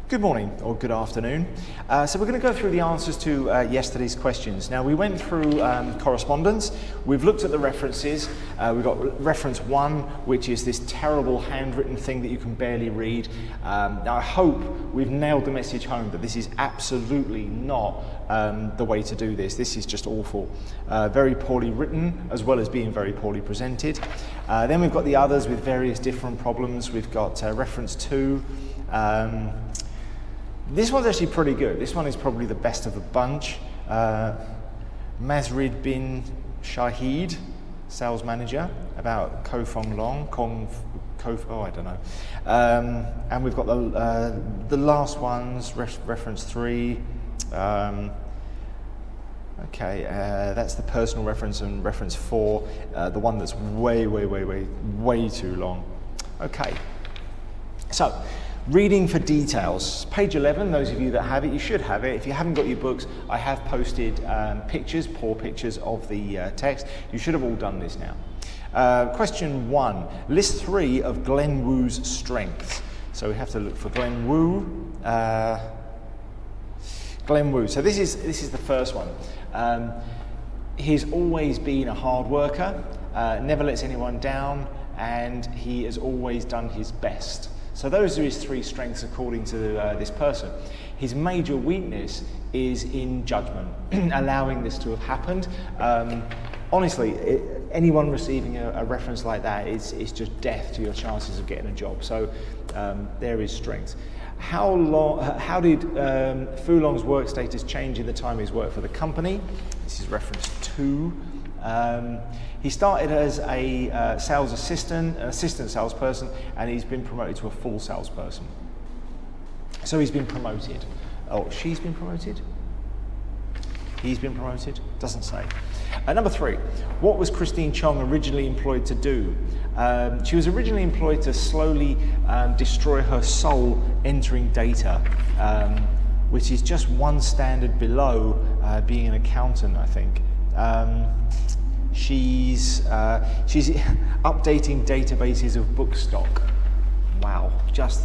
Good morning or good afternoon. So we're going to go through the answers to yesterday's questions. Now we went through correspondence, we've looked at the references, we've got reference 1, which is this terrible handwritten thing that you can barely read. Now I hope we've nailed the message home that this is absolutely not the way to do this. This is just awful. Very poorly written as well as being very poorly presented. Then we've got the others with various different problems. We've got reference 2. This one's actually pretty good. This one is probably the best of the bunch. Mazrid bin Shahid, sales manager, about Ko Fong Long, I don't know. And we've got the last ones, reference 3. That's the personal reference, and reference 4, the one that's way too long. Okay, so reading for details. Page 11, those of you that have it, you should have it. If you haven't got your books, I have posted poor pictures of the text. You should have all done this now. Question 1, list 3 of Glenn Wu's strengths. So we have to look for Glenn Wu. Glenn Wu, so this is the first one. He's always been a hard worker, never lets anyone down, and he has always done his best. So those are his 3 strengths according to this person. His major weakness is in judgment, allowing this to have happened. Honestly, anyone receiving a reference like that is just death to your chances of getting a job. So there is strength. How did Fu Long's work status change in the time he's worked for the company? This is reference 2. He started as a sales assistant, an assistant salesperson, and he's been promoted to a full salesperson. So he's been promoted. Oh, she's been promoted? He's been promoted? Doesn't say. Number 3, what was Christine Chong originally employed to do? She was originally employed to slowly destroy her soul entering data, which is just one standard below being an accountant, I think. She's updating databases of book stock. Wow, just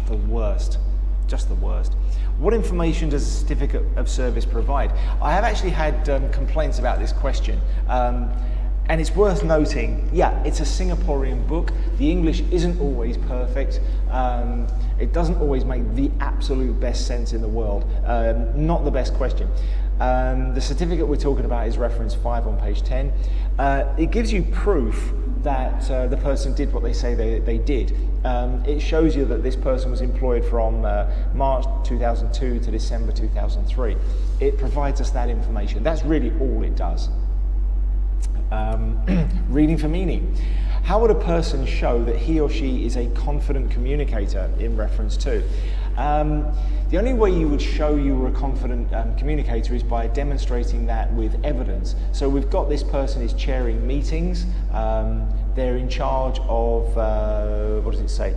the worst, just the worst. What information does a certificate of service provide? I have actually had complaints about this question, and it's worth noting, yeah, it's a Singaporean book. The English isn't always perfect. It doesn't always make the absolute best sense in the world. Not the best question. The certificate we're talking about is reference 5 on page 10. It gives you proof that the person did what they say they did. It shows you that this person was employed from March 2002 to December 2003. It provides us that information. That's really all it does. Reading for meaning. How would a person show that he or she is a confident communicator in reference 2? The only way you would show you were a confident communicator is by demonstrating that with evidence. So we've got this person is chairing meetings. They're in charge of, what does it say?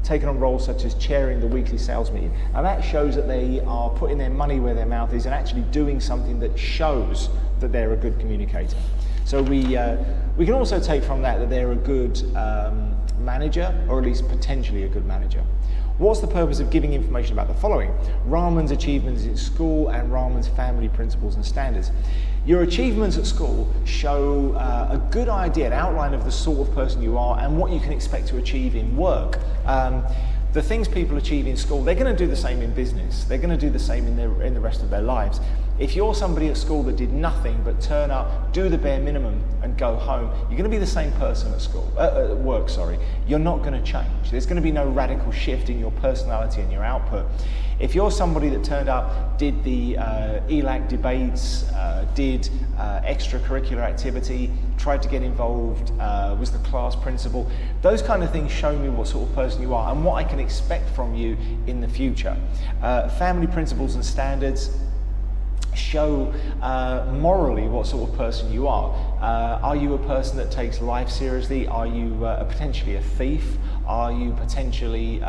Taking on roles such as chairing the weekly sales meeting. And that shows that they are putting their money where their mouth is and actually doing something that shows that they're a good communicator. So we can also take from that they're a good manager, or at least potentially a good manager. What's the purpose of giving information about the following? Rahman's achievements in school and Rahman's family principles and standards. Your achievements at school show a good idea, an outline of the sort of person you are and what you can expect to achieve in work. The things people achieve in school, they're going to do the same in business. They're going to do the same in the rest of their lives. If you're somebody at school that did nothing but turn up, do the bare minimum and go home, you're going to be the same person at work. You're not going to change. There's going to be no radical shift in your personality and your output. If you're somebody that turned up, did the ELAC debates, did extracurricular activity, tried to get involved, was the class principal, those kind of things show me what sort of person you are and what I can expect from you in the future. Family principles and standards show morally what sort of person you are. Are you a person that takes life seriously? Are you potentially a thief? Are you potentially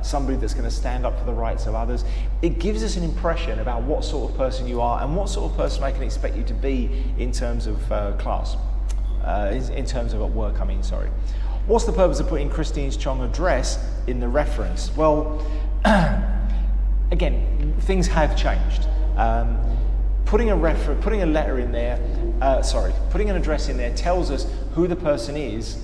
somebody that's going to stand up for the rights of others? It gives us an impression about what sort of person you are and what sort of person I can expect you to be in terms of class, in terms of at work, What's the purpose of putting Christine Chong's address in the reference? Well, Again, things have changed. Putting an address in there tells us who the person is.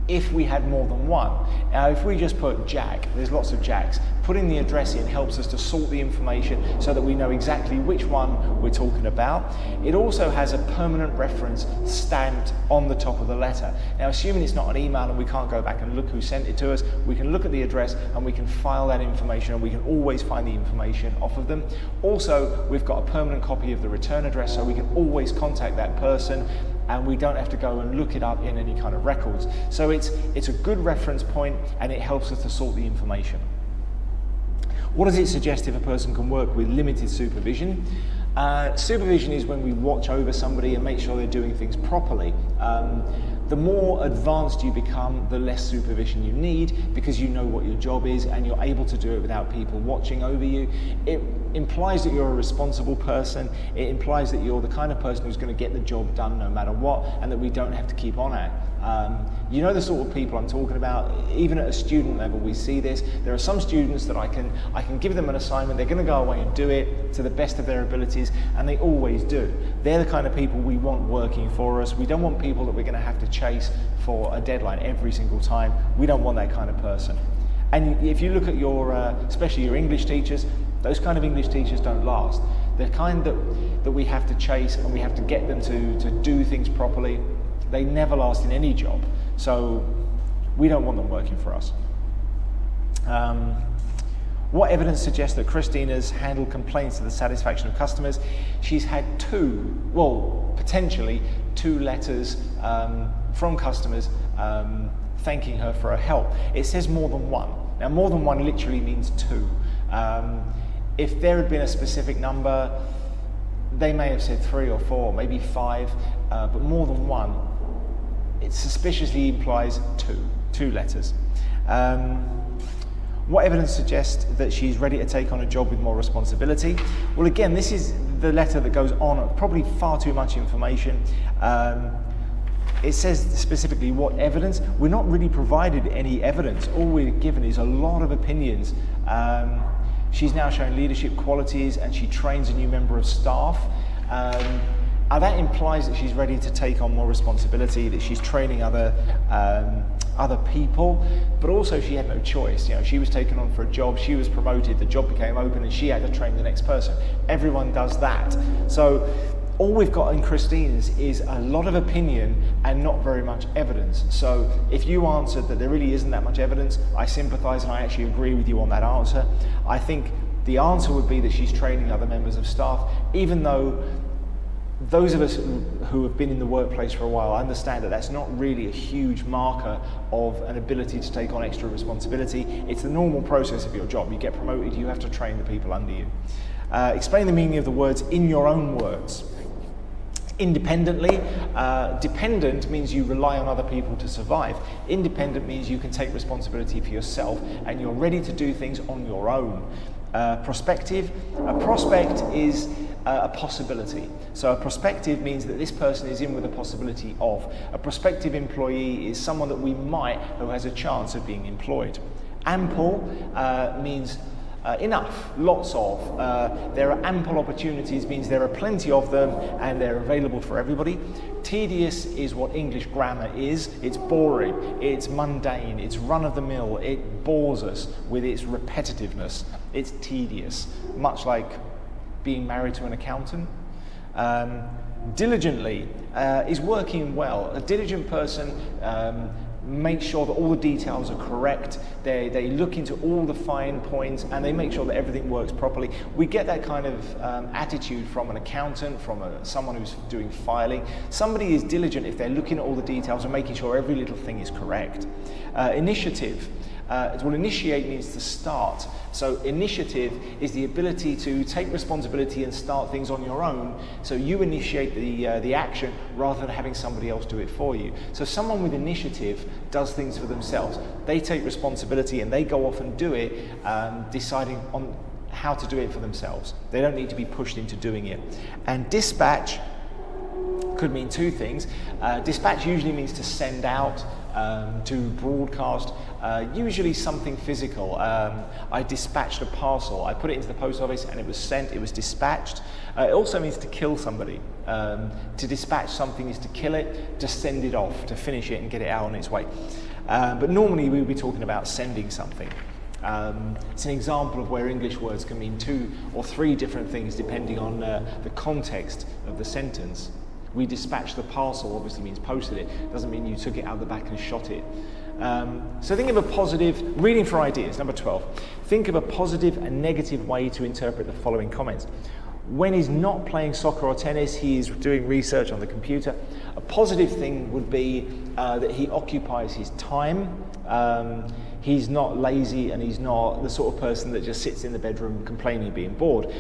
If we had more than one. If we just put Jack, there's lots of Jacks, putting the address in helps us to sort the information so that we know exactly which one we're talking about. It also has a permanent reference stamped on the top of the letter. Now, assuming it's not an email and we can't go back and look who sent it to us, we can look at the address and we can file that information, and we can always find the information off of them. Also, we've got a permanent copy of the return address, so we can always contact that person, and we don't have to go and look it up in any kind of records. So it's a good reference point, and it helps us to sort the information. What does it suggest if a person can work with limited supervision? Supervision is when we watch over somebody and make sure they're doing things properly. The more advanced you become, the less supervision you need, because you know what your job is and you're able to do it without people watching over you. It implies that you're a responsible person. It implies that you're the kind of person who's going to get the job done no matter what, and that we don't have to keep on at. You know the sort of people I'm talking about. Even at a student level, we see this. There are some students that I can give them an assignment, they're going to go away and do it to the best of their abilities, and they always do. They're the kind of people we want working for us. We don't want people that we're going to have to chase for a deadline every single time. We don't want that kind of person. And if you look at your, especially your English teachers, those kind of English teachers don't last. They're kind that we have to chase, and we have to get them to do things properly. They never last in any job, so we don't want them working for us. What evidence suggests that Christina's handled complaints to the satisfaction of customers? She's had potentially two letters from customers thanking her for her help. It says more than one. Now, more than one literally means two. If there had been a specific number, they may have said 3 or 4, maybe 5, but more than one, it suspiciously implies two letters. What evidence suggests that she's ready to take on a job with more responsibility? Well, again, this is the letter that goes on, probably far too much information. It says specifically what evidence. We're not really provided any evidence. All we're given is a lot of opinions. She's now showing leadership qualities, and she trains a new member of staff. That implies that she's ready to take on more responsibility, that she's training other people, but also she had no choice. You know, she was taken on for a job, she was promoted, the job became open, and she had to train the next person. Everyone does that. So all we've got in Christina's is a lot of opinion and not very much evidence. So if you answered that there really isn't that much evidence, I sympathise and I actually agree with you on that answer. I think the answer would be that she's training other members of staff, even though those of us who have been in the workplace for a while understand that that's not really a huge marker of an ability to take on extra responsibility. It's the normal process of your job. You get promoted, you have to train the people under you. Explain the meaning of the words in your own words. Independently. Dependent means you rely on other people to survive. Independent means you can take responsibility for yourself and you're ready to do things on your own. Prospective. A prospect is a possibility. So a prospective means that this person is in with a possibility of. A prospective employee is someone that we might, who has a chance of being employed. Ample means enough, lots of. There are ample opportunities, means there are plenty of them and they're available for everybody. Tedious is what English grammar is. It's boring, it's mundane, it's run-of-the-mill, it bores us with its repetitiveness. It's tedious, much like being married to an accountant. Diligently is working well. A diligent person make sure that all the details are correct. They look into all the fine points and they make sure that everything works properly. We get that kind of attitude from an accountant, from someone who's doing filing. Somebody is diligent if they're looking at all the details and making sure every little thing is correct. Initiative. Well, initiate means to start. So initiative is the ability to take responsibility and start things on your own. So you initiate the action rather than having somebody else do it for you. So someone with initiative does things for themselves. They take responsibility and they go off and do it, deciding on how to do it for themselves. They don't need to be pushed into doing it. And dispatch could mean two things. Dispatch usually means to send out. to broadcast usually something physical. I dispatched a parcel. I put it into the post office and it was sent, it was dispatched. It also means to kill somebody. To dispatch something is to kill it, to send it off, to finish it and get it out on its way. But normally we would be talking about sending something. It's an example of where English words can mean 2 or 3 different things depending on the context of the sentence. We dispatched the parcel obviously means posted it, doesn't mean you took it out the back and shot it. So think of a positive, reading for ideas, number 12. Think of a positive and negative way to interpret the following comments. When he's not playing soccer or tennis, he is doing research on the computer. A positive thing would be that he occupies his time. He's not lazy and he's not the sort of person that just sits in the bedroom complaining being bored.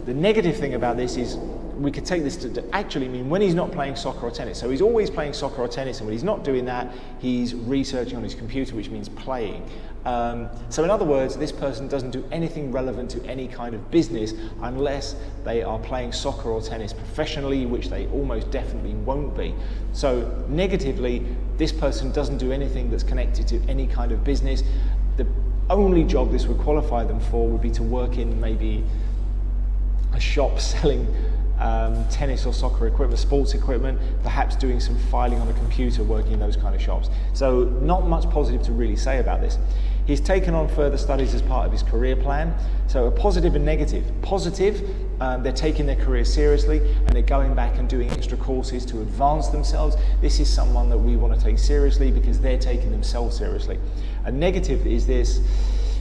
The negative thing about this is we could take this to actually mean when he's not playing soccer or tennis. So he's always playing soccer or tennis, and when he's not doing that, he's researching on his computer, which means playing. So in other words, this person doesn't do anything relevant to any kind of business unless they are playing soccer or tennis professionally, which they almost definitely won't be. So negatively, this person doesn't do anything that's connected to any kind of business. The only job this would qualify them for would be to work in maybe a shop selling tennis or soccer equipment, sports equipment, perhaps doing some filing on a computer, working in those kind of shops. So not much positive to really say about this. He's taken on further studies as part of his career plan. So a positive and negative. Positive, they're taking their career seriously and they're going back and doing extra courses to advance themselves. This is someone that we want to take seriously because they're taking themselves seriously. A negative is this,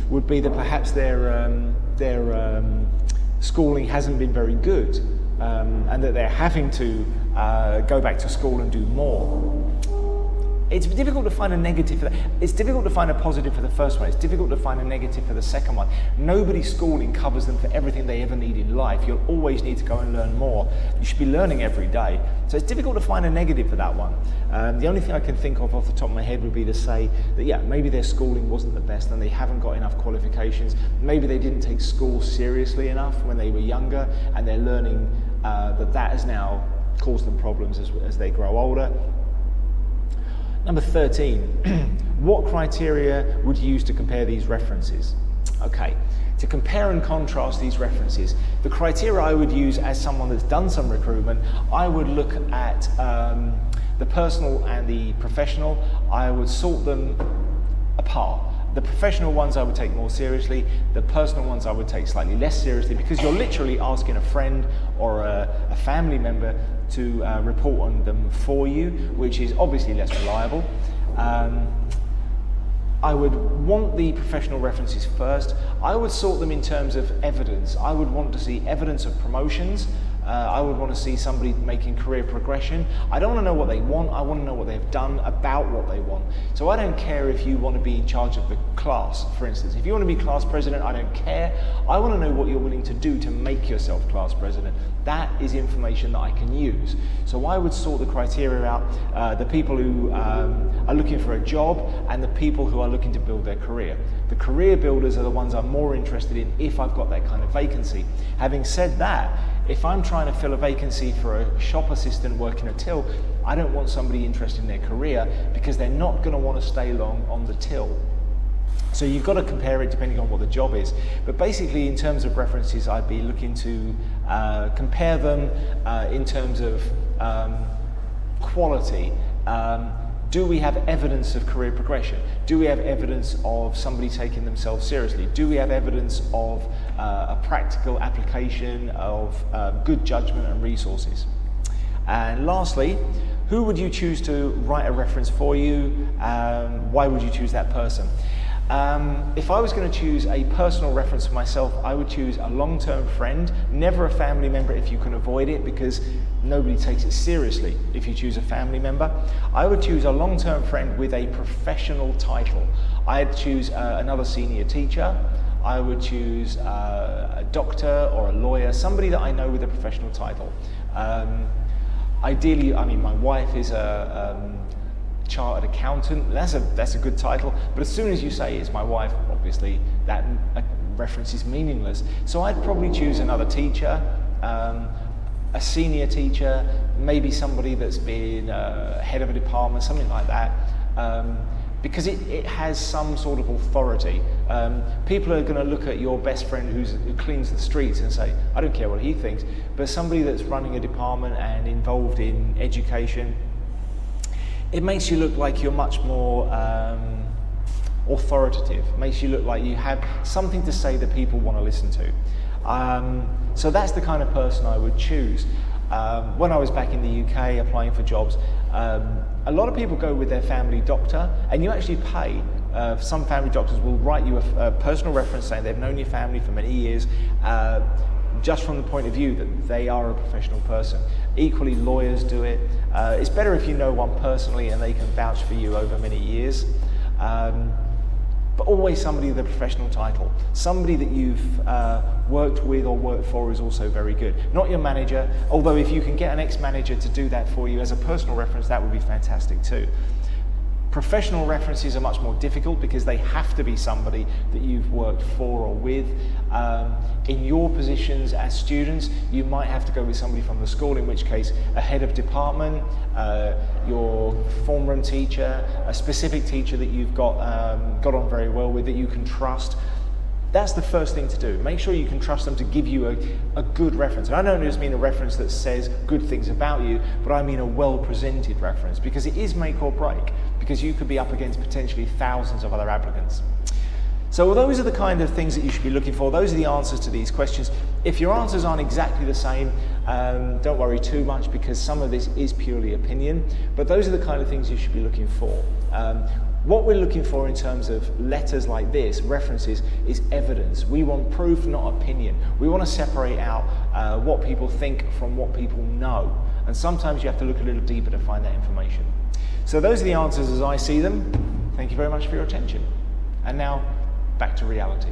would be that perhaps their schooling hasn't been very good. And that they're having to go back to school and do more. It's difficult to find a negative for that. It's difficult to find a positive for the first one. It's difficult to find a negative for the second one. Nobody's schooling covers them for everything they ever need in life. You'll always need to go and learn more. You should be learning every day. So it's difficult to find a negative for that one. The only thing I can think of off the top of my head would be to say that, yeah, maybe their schooling wasn't the best and they haven't got enough qualifications. Maybe they didn't take school seriously enough when they were younger and they're learning that has now caused them problems as they grow older. Number 13, what criteria would you use to compare these references? Okay, to compare and contrast these references, the criteria I would use as someone that's done some recruitment, I would look at the personal and the professional. I would sort them apart. The professional ones I would take more seriously, the personal ones I would take slightly less seriously, because you're literally asking a friend or a family member to report on them for you, which is obviously less reliable. I would want the professional references first. I would sort them in terms of evidence. I would want to see evidence of promotions. I would want to see somebody making career progression. I don't want to know what they want, I want to know what they've done about what they want. So I don't care if you want to be in charge of the class, for instance. If you want to be class president, I don't care. I want to know what you're willing to do to make yourself class president. That is information that I can use. So I would sort the criteria out, the people who are looking for a job and the people who are looking to build their career. The career builders are the ones I'm more interested in if I've got that kind of vacancy. Having said that, if I'm trying to fill a vacancy for a shop assistant working a till, I don't want somebody interested in their career because they're not going to want to stay long on the till. So you've got to compare it depending on what the job is. But basically, in terms of references, I'd be looking to compare them in terms of quality. Do we have evidence of career progression? Do we have evidence of somebody taking themselves seriously? Do we have evidence of a practical application of good judgment and resources? And lastly, who would you choose to write a reference for you? Why would you choose that person? If I was going to choose a personal reference for myself, I would choose a long-term friend, never a family member if you can avoid it, because nobody takes it seriously if you choose a family member. I would choose a long-term friend with a professional title. I'd choose another senior teacher. I would choose a doctor or a lawyer, somebody that I know with a professional title. Ideally, I mean, my wife is a chartered accountant. That's a good title, but as soon as you say it's my wife, obviously that reference is meaningless. So I'd probably choose another teacher, a senior teacher, maybe somebody that's been head of a department, something like that. because it has some sort of authority. People are going to look at your best friend who cleans the streets and say, I don't care what he thinks, but somebody that's running a department and involved in education, it makes you look like you're much more authoritative. It makes you look like you have something to say that people want to listen to. So that's the kind of person I would choose. When I was back in the UK applying for jobs, a lot of people go with their family doctor, and you actually pay. Some family doctors will write you a personal reference saying they've known your family for many years, just from the point of view that they are a professional person. Equally, lawyers do it. It's better if you know one personally and they can vouch for you over many years. But always somebody with a professional title. Somebody that you've worked with or worked for is also very good. Not your manager, although if you can get an ex-manager to do that for you as a personal reference, that would be fantastic too. Professional references are much more difficult because they have to be somebody that you've worked for or with. In your positions as students, you might have to go with somebody from the school, in which case a head of department, your form room teacher, a specific teacher that you've got on very well with, that you can trust. That's the first thing to do. Make sure you can trust them to give you a good reference. And I don't just mean a reference that says good things about you, but I mean a well-presented reference, because it is make or break, because you could be up against potentially thousands of other applicants. So those are the kind of things that you should be looking for. Those are the answers to these questions. If your answers aren't exactly the same, don't worry too much, because some of this is purely opinion, but those are the kind of things you should be looking for. What we're looking for in terms of letters like this, references, is evidence. We want proof, not opinion. We want to separate out what people think from what people know. And sometimes you have to look a little deeper to find that information. So those are the answers as I see them. Thank you very much for your attention. And now, back to reality.